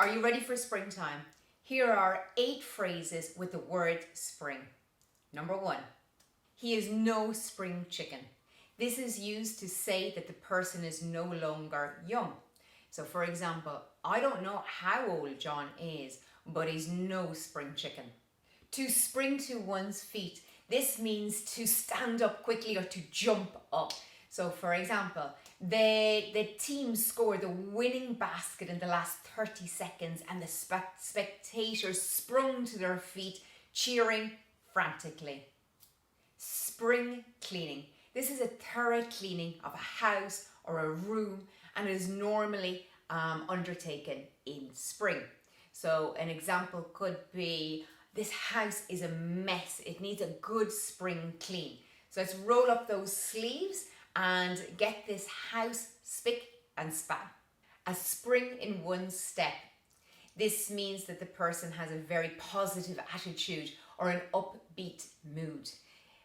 Are you ready for springtime? Here are 8 phrases with the word spring. Number 1, he is no spring chicken. This is used to say that the person is no longer young. So for example, I don't know how old John is, but he's no spring chicken. To spring to one's feet. This means to stand up quickly or to jump up. So for example, the team scored the winning basket in the last 30 seconds and the spectators sprung to their feet, cheering frantically. Spring cleaning. This is a thorough cleaning of a house or a room and is normally undertaken in spring. So an example could be, this house is a mess. It needs a good spring clean. So let's roll up those sleeves and get this house spick and span. A spring in one's step. This means that the person has a very positive attitude or an upbeat mood.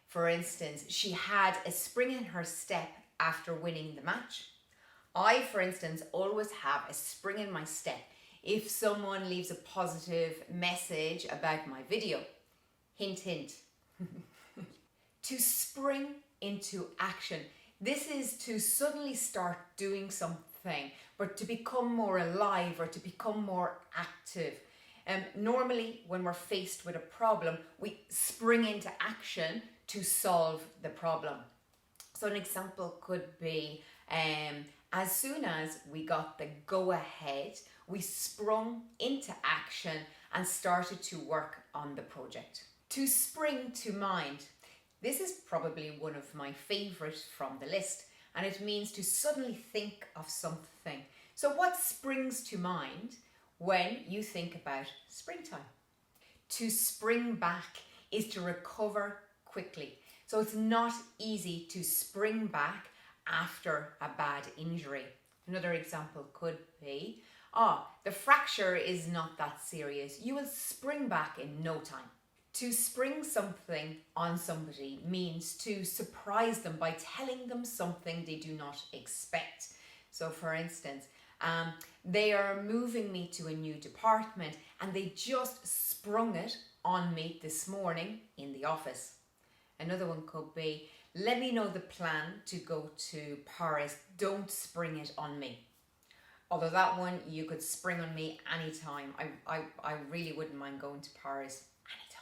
For instance, she had a spring in her step after winning the match. I, for instance, always have a spring in my step if someone leaves a positive message about my video. Hint, hint. To spring into action. This is to suddenly start doing something, but to become more alive or to become more active. Normally, when we're faced with a problem, we spring into action to solve the problem. So an example could be, as soon as we got the go-ahead, we sprung into action and started to work on the project. To spring to mind. This is probably one of my favourites from the list, and it means to suddenly think of something. So what springs to mind when you think about springtime? To spring back is to recover quickly. So it's not easy to spring back after a bad injury. Another example could be, the fracture is not that serious. You will spring back in no time. To spring something on somebody means to surprise them by telling them something they do not expect. So for instance, they are moving me to a new department and they just sprung it on me this morning in the office. Another one could be, let me know the plan to go to Paris. Don't spring it on me. Although that one, you could spring on me anytime. I really wouldn't mind going to Paris anytime.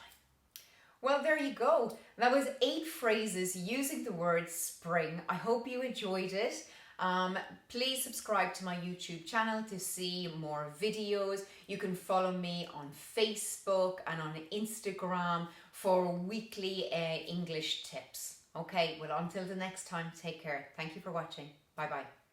Well, there you go. That was 8 phrases using the word spring. I hope you enjoyed it. Please subscribe to my YouTube channel to see more videos. You can follow me on Facebook and on Instagram for weekly English tips. Okay, well, until the next time, take care. Thank you for watching. Bye-bye.